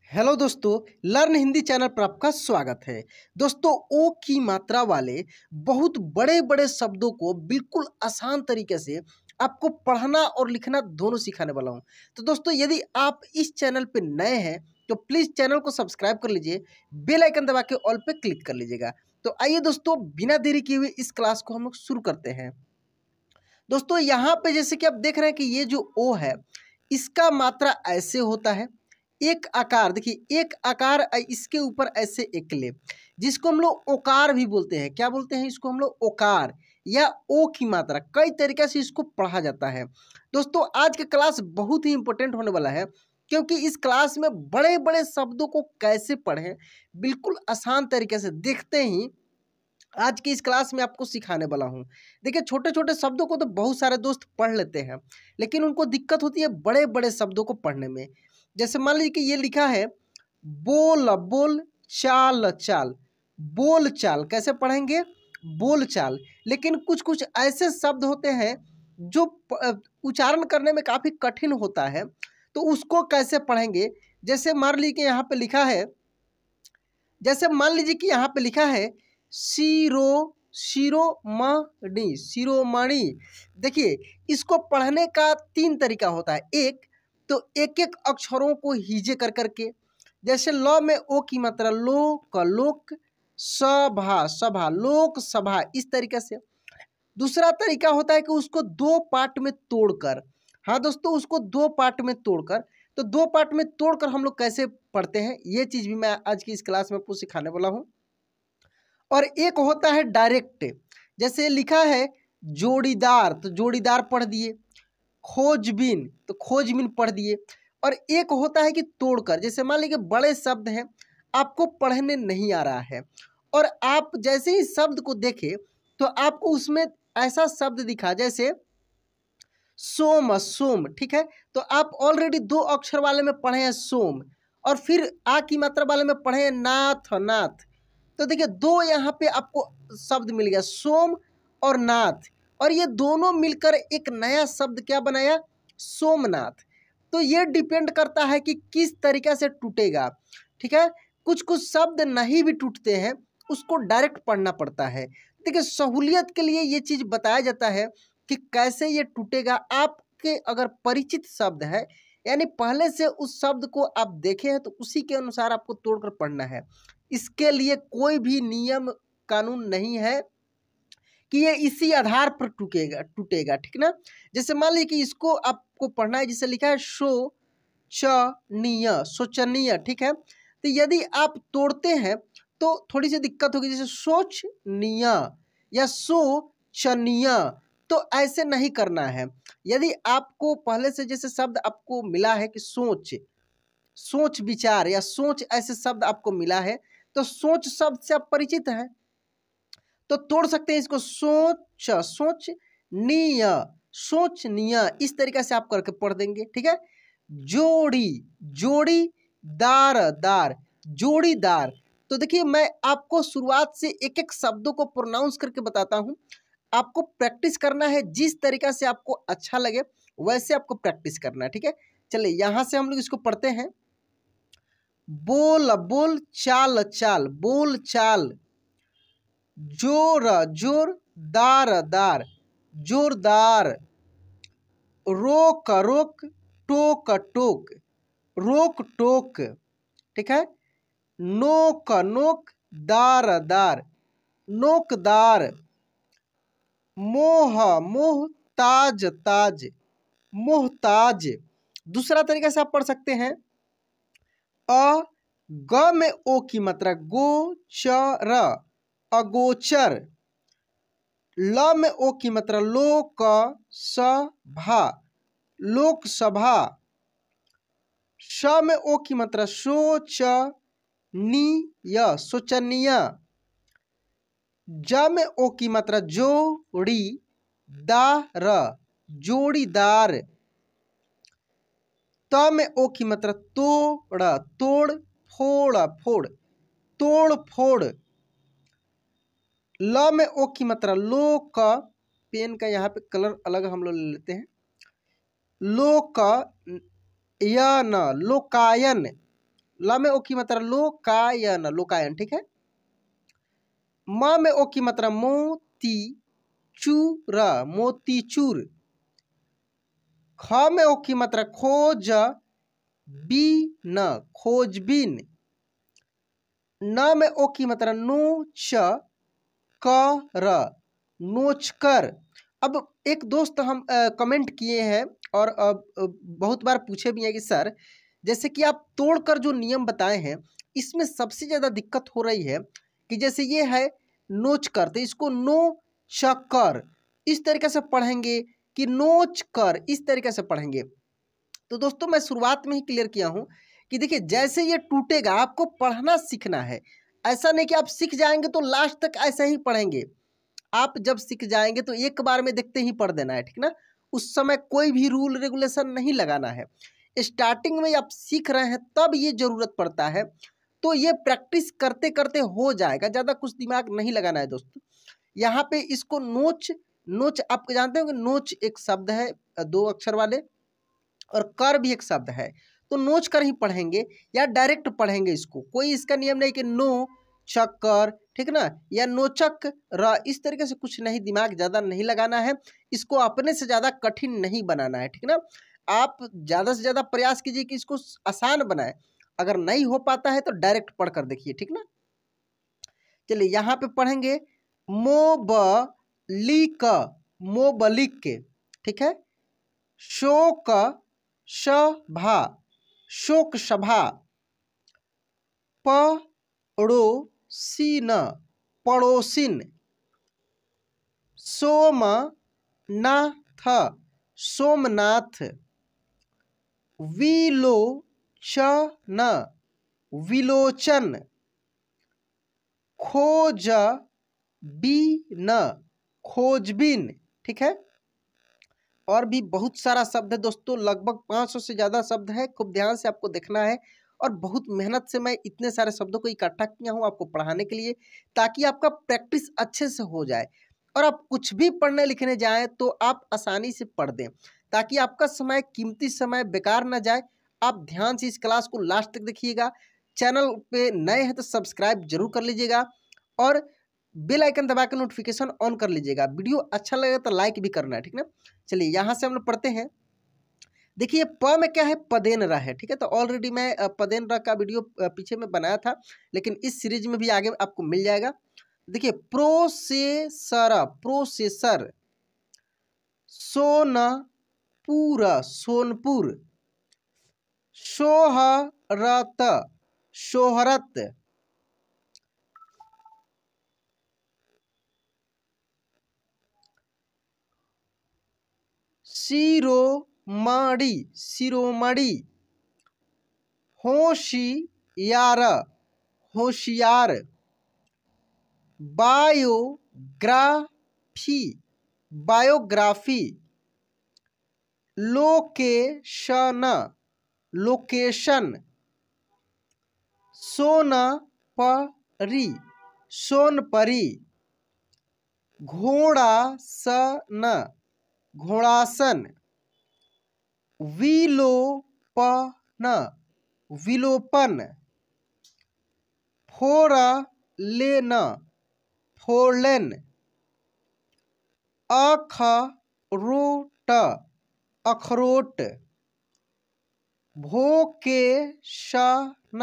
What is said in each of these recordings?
Hello दोस्तों, learn Hindi channel पर आपका स्वागत है। दोस्तों, ओ की मात्रा वाले बहुत बड़े बड़े शब्दों को बिल्कुल आसान तरीके से आपको पढ़ना और लिखना दोनों सिखाने वाला हूं। तो दोस्तों, यदि आप इस चैनल पे नए हैं तो प्लीज़ चैनल को सब्सक्राइब कर लीजिए, बेल आइकन दबा के ऑल पे क्लिक कर लीजिएगा। तो आइए दोस्तों, बिना देरी किए हुए इस क्लास को हम लोग शुरू करते हैं। दोस्तों, यहाँ पे जैसे कि आप देख रहे हैं कि ये जो ओ है, इसका मात्रा ऐसे होता है। एक आकार देखिए, एक आकार इसके ऊपर ऐसे एक ले, जिसको हम लोग ओकार भी बोलते हैं। क्या बोलते हैं इसको? हम लोग ओकार या ओ की मात्रा। कई तरीके से इसको पढ़ा जाता है। दोस्तों, आज का क्लास बहुत ही इंपॉर्टेंट होने वाला है, क्योंकि इस क्लास में बड़े बड़े शब्दों को कैसे पढ़ें बिल्कुल आसान तरीके से देखते ही आज की इस क्लास में आपको सिखाने वाला हूँ। देखिए, छोटे छोटे शब्दों को तो बहुत सारे दोस्त पढ़ लेते हैं, लेकिन उनको दिक्कत होती है बड़े बड़े शब्दों को पढ़ने में। जैसे मान लीजिए कि ये लिखा है बोल बोल चाल चाल। बोल चाल कैसे पढ़ेंगे? बोल चाल। लेकिन कुछ कुछ ऐसे शब्द होते हैं जो उच्चारण करने में काफ़ी कठिन होता है, तो उसको कैसे पढ़ेंगे? जैसे मान लीजिए कि यहाँ पे लिखा है, जैसे मान लीजिए कि यहाँ पे लिखा है शिरोमणि। शिरोमणि। देखिए, इसको पढ़ने का तीन तरीका होता है। एक तो एक एक अक्षरों को हीजे कर करके, जैसे ल में ओ की मात्रा लोक लोक, सभा सभा लोक सभा, इस तरीके से। दूसरा तरीका होता है कि उसको दो पार्ट में तोड़कर। हाँ दोस्तों, उसको दो पार्ट में तोड़कर। तो दो पार्ट में तोड़कर हम लोग कैसे पढ़ते हैं, ये चीज़ भी मैं आज की इस क्लास में आपको सिखाने वाला हूँ। और एक होता है डायरेक्ट। जैसे लिखा है जोड़ीदार, तो जोड़ीदार पढ़ दिए। खोजबीन, तो खोजबीन पढ़ दिए। और एक होता है कि तोड़कर। जैसे मान लीजिए बड़े शब्द हैं, आपको पढ़ने नहीं आ रहा है, और आप जैसे ही शब्द को देखें तो आपको उसमें ऐसा शब्द दिखा, जैसे सोम सोम, ठीक है। तो आप ऑलरेडी दो अक्षर वाले में पढ़े हैं सोम, और फिर आ की मात्रा वाले में पढ़े हैं नाथ नाथ। तो देखिए, दो यहाँ पे आपको शब्द मिल गया, सोम और नाथ, और ये दोनों मिलकर एक नया शब्द क्या बनाया? सोमनाथ। तो ये डिपेंड करता है कि किस तरीके से टूटेगा, ठीक है। कुछ कुछ शब्द नहीं भी टूटते हैं, उसको डायरेक्ट पढ़ना पड़ता है। देखिए, सहूलियत के लिए ये चीज़ बताया जाता है कि कैसे ये टूटेगा। आपके अगर परिचित शब्द है, यानी पहले से उस शब्द को आप देखे हैं, तो उसी के अनुसार आपको तोड़कर पढ़ना है। इसके लिए कोई भी नियम कानून नहीं है कि ये इसी आधार पर टूटेगा टूटेगा, ठीक ना। जैसे मान लीजिए कि इसको आपको पढ़ना है, जिसे लिखा है शोचनीय, शोचनीय, ठीक है। तो यदि आप तोड़ते हैं तो थोड़ी सी दिक्कत होगी, जैसे सोचनीय या सोचनीय। तो ऐसे नहीं करना है। यदि आपको पहले से जैसे शब्द आपको मिला है कि सोच, सोच विचार या सोच, ऐसे शब्द आपको मिला है, तो सोच शब्द से आप परिचित हैं, तो तोड़ सकते हैं इसको। सोच सोचनीय, सोचनीय, इस तरीके से आप करके पढ़ देंगे, ठीक है। जोड़ी, जोड़ी, दार दार, जोड़ीदार। तो देखिए, मैं आपको शुरुआत से एक एक शब्दों को प्रोनाउंस करके बताता हूँ। आपको प्रैक्टिस करना है, जिस तरीका से आपको अच्छा लगे वैसे आपको प्रैक्टिस करना है, ठीक है। चलिए, यहाँ से हम लोग इसको पढ़ते हैं। बोल बोल चाल चाल, बोल चाल। जोर जोर, दार दार, जोरदार। रोक रोक, टोक टोक, रोक टोक, ठीक है। नोक नोक, दार दार, नोकदार। मोह मोह, ताज ताज, मोहताज। दूसरा तरीका से आप पढ़ सकते हैं। अ ग में ओ की मात्रा गोचर, अगोचर। ल में ओ की मात्रा लोक सभा, लोकसभा। श में ओ की मात्रा शोचनीय, शोचनीय। ज में ओ की मात्रा जोड़ीदार, जोड़ीदार। त में ओ की मात्रा तोड़, तोड़ फोड़, फोड़, तोड़ फोड़। ल में ओ की मात्रा लोक, पेन का यहाँ पे कलर अलग हम लोग ले लेते हैं। लोक यन, लोकायन, ल में ओ की मात्रा लोकायन, लोकायन, ठीक है। म में ओ की मात्रा मोती चूर, मोतीचूर। ख में ओ की मात्रा खोज बीन, खोजबीन। न में ओ की मात्रा नोच कर, नोचकर। अब एक दोस्त हम कमेंट किए हैं और बहुत बार पूछे भी हैं कि सर जैसे कि आप तोड़कर जो नियम बताए हैं इसमें सबसे ज़्यादा दिक्कत हो रही है कि जैसे ये है नोच कर, तो इसको नो चकर इस तरीके से पढ़ेंगे कि नोच कर इस तरीके से पढ़ेंगे। तो दोस्तों मैं शुरुआत में ही क्लियर किया हूँ कि देखिए जैसे ये टूटेगा आपको पढ़ना सीखना है। ऐसा नहीं कि आप सीख जाएंगे तो लास्ट तक ऐसा ही पढ़ेंगे। आप जब सीख जाएंगे तो एक बार में देखते ही पढ़ देना है, ठीक ना। उस समय कोई भी रूल रेगुलेशन नहीं लगाना है। स्टार्टिंग में आप सीख रहे हैं तब ये जरूरत पड़ता है, तो ये प्रैक्टिस करते करते हो जाएगा, ज़्यादा कुछ दिमाग नहीं लगाना है दोस्तों। यहाँ पे इसको नोच, नोच आप जानते हो कि नोच एक शब्द है 2 अक्षर वाले, और कर भी एक शब्द है, तो नोच कर ही पढ़ेंगे या डायरेक्ट पढ़ेंगे इसको। कोई इसका नियम नहीं कि नो चक्कर, ठीक ना, या नोचक र, इस तरीके से कुछ नहीं, दिमाग ज़्यादा नहीं लगाना है। इसको अपने से ज़्यादा कठिन नहीं बनाना है, ठीक ना। आप ज़्यादा से ज़्यादा प्रयास कीजिए कि इसको आसान बनाए। अगर नहीं हो पाता है तो डायरेक्ट पढ़ कर देखिए, ठीक ना। चलिए यहाँ पे पढ़ेंगे मोबलिक, मोबलिक, ठीक है। शोक सभा, शोक सभा। पड़ोसीन, पड़ोसिन। सोमनाथ, सोमनाथ। विलोचन, विलोचन। खोजबीन, खोजबीन, ठीक है। और भी बहुत सारा शब्द है दोस्तों, लगभग 500 से ज़्यादा शब्द है। खूब ध्यान से आपको देखना है और बहुत मेहनत से मैं इतने सारे शब्दों को इकट्ठा किया हूँ आपको पढ़ाने के लिए, ताकि आपका प्रैक्टिस अच्छे से हो जाए और आप कुछ भी पढ़ने लिखने जाएं तो आप आसानी से पढ़ दें, ताकि आपका समय, कीमती समय बेकार ना जाए। आप ध्यान से इस क्लास को लास्ट तक देखिएगा। चैनल पे नए हैं तो सब्सक्राइब जरूर कर लीजिएगा और बेल आइकन दबा के नोटिफिकेशन ऑन कर लीजिएगा। वीडियो अच्छा लगे तो लाइक भी करना है, ठीक ना। चलिए यहाँ से हम लोग पढ़ते हैं। देखिए प में क्या है, पदेन र है, ठीक है। तो ऑलरेडी मैं पदेन र का वीडियो पीछे में बनाया था, लेकिन इस सीरीज में भी आगे आपको मिल जाएगा। देखिए प्रोसेसर, प्रोसेसर। सोनपुर, सोनपुर। शोहरत, शोहरत। शिरोमणि, शिरोमणि। होशियार, होशियार। Biography, biography. Location, location. सोनपरी, सोनपरी। घोड़ासन, घोड़ासन। विलोपन, विलोपन। Four lane, four lane. अखरोट, अखरोट। Vocation,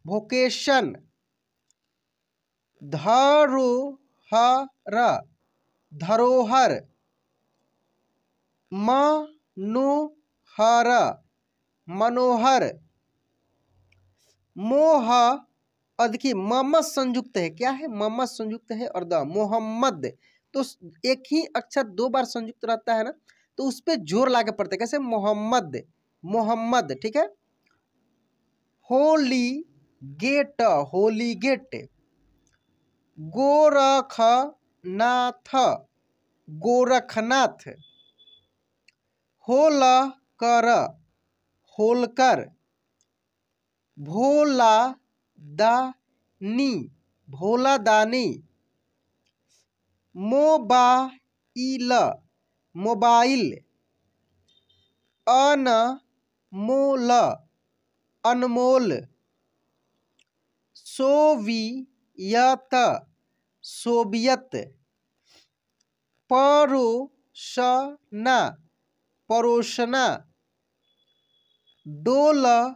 vocation. धरोहर, धरोहर। मनोहर, मनोहर। मोह, और देखिए मोहम्मद संयुक्त है, क्या है, मोहम्मद संयुक्त है और द, मोहम्मद। तो एक ही अक्षर 2 बार संयुक्त रहता है ना, तो उस पर जोर लाके पढ़ते, कैसे, मोहम्मद, मोहम्मद, ठीक है। होली गेट, होली गेट। गोरखनाथ, गोरखनाथ। होलकर, होलकर। भोला दानी, भोला दानी। Mobile, mobile. अनमोल, अनमोल। Soviet Soviet. परोसना परोसना। डोलड्रम,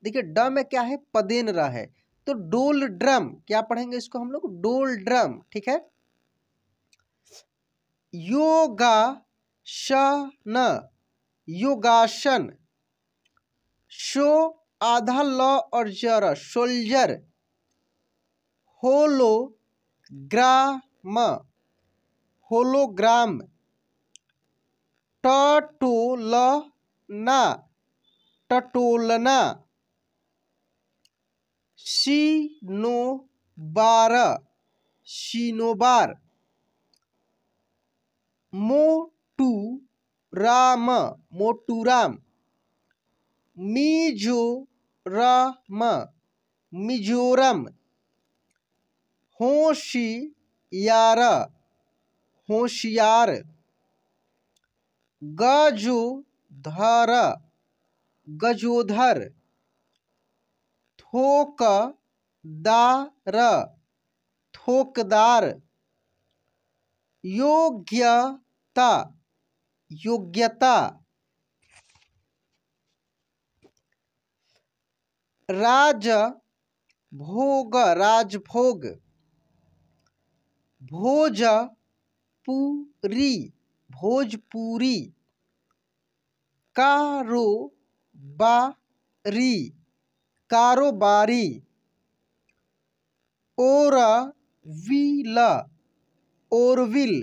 देखिए ड में क्या है, पदेन र है, तो डोल ड्रम क्या पढ़ेंगे इसको हम लोग, डोल ड्रम, ठीक है। योगासन योगासन। शो आधा ल और जर सोल्जर। Hologram hologram. टटोलना टटोलना। सिनोबार सिनोबार। मोटूराम मोटूराम। मिजोरम मिजोरम। होशियार होशियार। गजोधर गजोधर। थोकदार थोकदार। योग्यता योग्यता। राजभोग राजभोग। भोजपुरी भोजपुरी। कारोबारी कारोबारी। Oroville Oroville.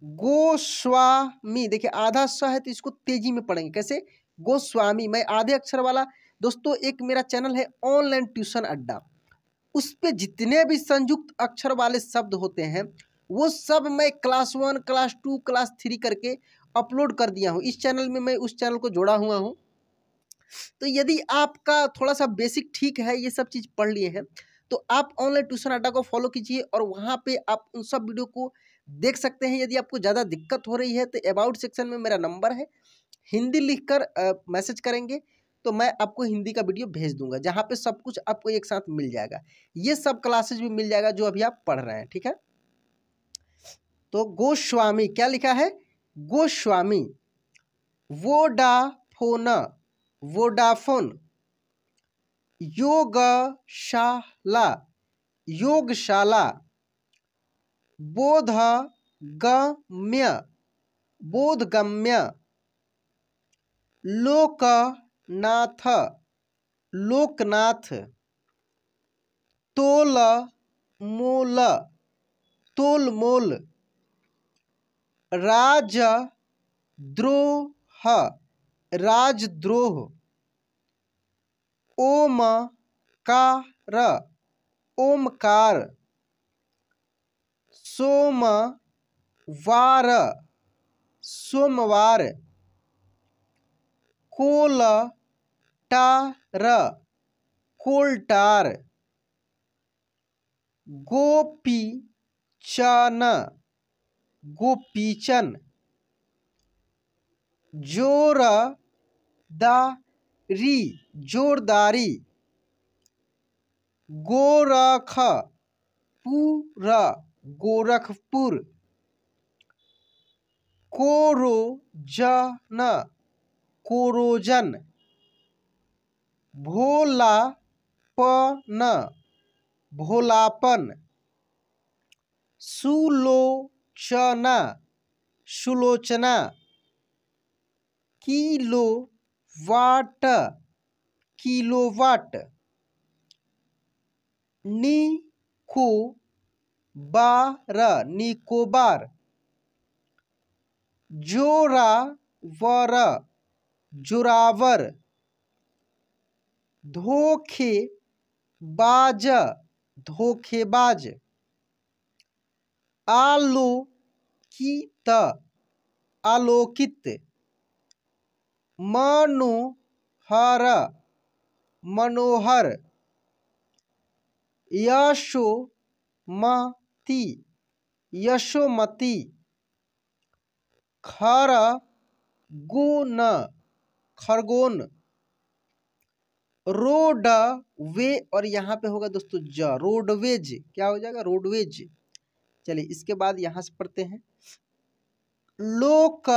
गोस्वामी, देखिए आधा स है तो इसको तेजी में पढ़ेंगे, कैसे, गोस्वामी। मैं आधे अक्षर वाला, दोस्तों एक मेरा चैनल है ऑनलाइन ट्यूशन अड्डा, उस पे जितने भी संयुक्त अक्षर वाले शब्द होते हैं वो सब मैं क्लास 1 क्लास 2 क्लास 3 करके अपलोड कर दिया हूँ। इस चैनल में मैं उस चैनल को जोड़ा हुआ हूँ। तो यदि आपका थोड़ा सा बेसिक ठीक है, ये सब चीज़ पढ़ लिए हैं, तो आप ऑनलाइन ट्यूशन अड्डा को फॉलो कीजिए और वहाँ पे आप उन सब वीडियो को देख सकते हैं। यदि आपको ज़्यादा दिक्कत हो रही है तो अबाउट सेक्शन में मेरा नंबर है, हिंदी लिखकर मैसेज करेंगे तो मैं आपको हिंदी का वीडियो भेज दूंगा, जहाँ पे सब कुछ आपको एक साथ मिल जाएगा। ये सब क्लासेज भी मिल जाएगा जो अभी आप पढ़ रहे हैं, ठीक है। तो गोस्वामी क्या लिखा है, गोस्वामी। Vodafone Vodafone. योगशाला योगशाला। बोधगम्य बोधगम्य। लोकनाथ लोकनाथ। तोलमोल तोलमोल। राजद्रोह राजद्रोह। ओमकार ओमकार। सोमवार सोमवार। Coal tar coal tar. गोपीचन गोपीचन। जोरदारी जोरदारी। गोरखपुर गोरखपुर। Corrosion corrosion. भोलापन भोलापन। सुलोचना सुलोचना। Kilowatt kilowatt. निकोबार निकोबार। जोरावर जोरावर। धोखेबाज धोखेबाज। आलोकित आलोकित। मनोहर मनोहर। यशोमती यशोमती। खरगोन खरगोन। रोड वे, और यहाँ पे होगा दोस्तों रोडवेज, क्या हो जाएगा रोडवेज। चलिए इसके बाद यहाँ से पढ़ते हैं लोक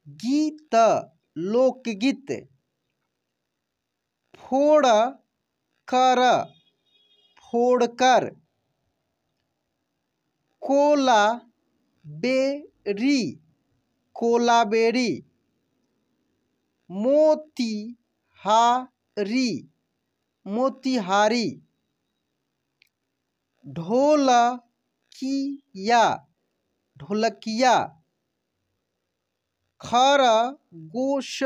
गीत, लोकगीत। फोड़ कर, फोड़कर। Cola berry, Kolaveri. मोती हारी, मोतिहारी। ढोलकिया, ढोलकिया। खरगोश,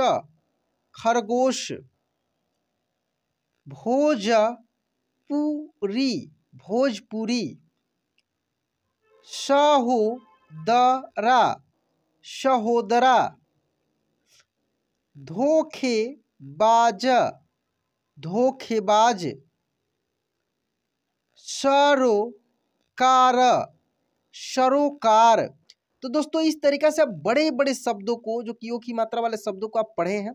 खरगोश। भोजपुरी, भोजपुरी। सहोदरा, सहोदरा। धोखेबाज, धोखेबाज। सरोकार, सरोकार। तो दोस्तों इस तरीक़ा से आप बड़े बड़े शब्दों को, जो कि ओ की मात्रा वाले शब्दों को आप पढ़े हैं,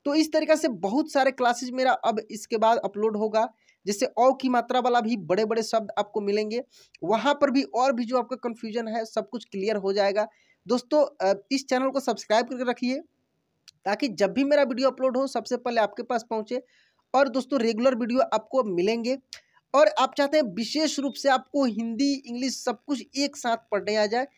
तो इस तरीक़ा से बहुत सारे क्लासेज मेरा अब इसके बाद अपलोड होगा, जिससे औ की मात्रा वाला भी बड़े बड़े शब्द आपको मिलेंगे। वहाँ पर भी और भी जो आपका कन्फ्यूजन है सब कुछ क्लियर हो जाएगा। दोस्तों इस चैनल को सब्सक्राइब करके रखिए, ताकि जब भी मेरा वीडियो अपलोड हो सबसे पहले आपके पास पहुँचे। और दोस्तों रेगुलर वीडियो आपको मिलेंगे। और आप चाहते हैं विशेष रूप से आपको हिंदी इंग्लिश सब कुछ एक साथ पढ़ने आ जाए,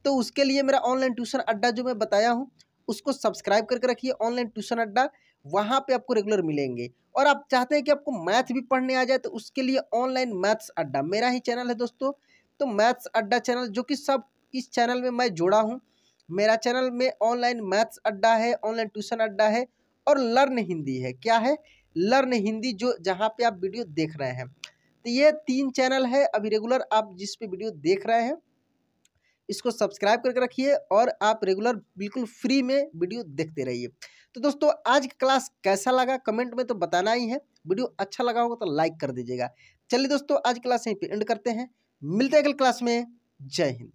तो उसके लिए मेरा ऑनलाइन ट्यूशन अड्डा जो मैं बताया हूँ उसको सब्सक्राइब करके रखिए, ऑनलाइन ट्यूशन अड्डा, वहाँ पे आपको रेगुलर मिलेंगे। और आप चाहते हैं कि आपको मैथ भी पढ़ने आ जाए, तो उसके लिए ऑनलाइन मैथ्स अड्डा मेरा ही चैनल है दोस्तों। तो मैथ्स अड्डा चैनल, जो कि सब इस चैनल में मैं जोड़ा हूँ। मेरा चैनल में ऑनलाइन मैथ्स अड्डा है, ऑनलाइन ट्यूशन अड्डा है, और लर्न हिंदी है। क्या है? लर्न हिंदी, जो जहाँ पे आप वीडियो देख रहे हैं। तो ये 3 चैनल है अभी रेगुलर आप जिस पे वीडियो देख रहे हैं, इसको सब्सक्राइब करके रखिए और आप रेगुलर बिल्कुल फ्री में वीडियो देखते रहिए। तो दोस्तों आज का क्लास कैसा लगा कमेंट में तो बताना ही है। वीडियो अच्छा लगा होगा तो लाइक कर दीजिएगा। चलिए दोस्तों आज क्लास यहीं पे एंड करते हैं, मिलते हैं अगले क्लास में। जय हिंद।